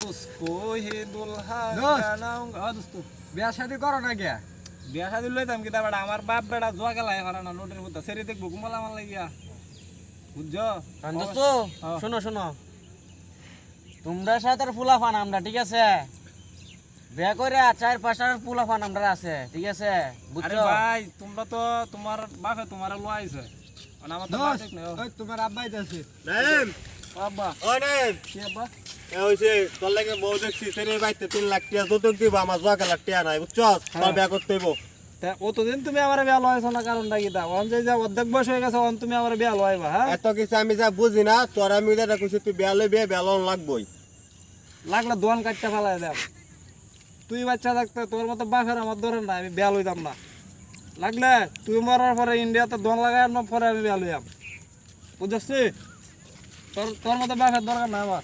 उसको ही दुल्हा दोस्त। बनाऊंगा दोस्तों বিয়া শাদি করো না গিয়া বিয়া শাদি লইতাম কি বেটা আমার বাপ বেটা জোয়া খেলায় পারে না নোটের মধ্যে সেরে দেখবো কুম্বলা আমার লাগিয়া বুঝছো দোস্ত হ্যাঁ। শোনো শোনো তোমরা সাথে ফুলাফান আমরা ঠিক আছে বিয়া করে 4-5টা ফুলাফান আমরা আছে ঠিক আছে আরে বুঝছো ভাই তোমরা তো তোমার বাপে তোমার লইছে আর আমার তো বাপ দোস্ত নেই ওই তোমার আব্বাই যাচ্ছে নাইম বাবা ও নাইম কি আব্বা এ হইছে তোর লাগে বউ দেখছি সেরে বাইতে 3 লাখ টাকা যৌতুক দিব আমার জোয়া লাখ টাকা নাই বুঝছস তোর বিয়া করতে হইব তা অতদিন তুমি আমার বিয়া লইছো না কারণটা কি তা অন যে যা অর্ধেক বয়স হয়ে গেছে অন তুমি আমার বিয়া লইবা হ্যাঁ এত কিছু আমি যা বুঝি না তোর আমি যেটা কইছি তুই বিয়া লইবি বিয়া লন লাগবই লাগলে দোয়ান কাটতে ফেলাই দেব তুই বাচ্চা থাকতে তোর মতো বাপের আমার ধরে না আমি বিয়া লইতাম না লাগলে তুই মরার পরে ইন্ডিয়াতে দোয়ান লাগাই পরে আমি বিয়া লইয়াম বুঝছিস তোর তোর মতো বাপের দরকার না আমার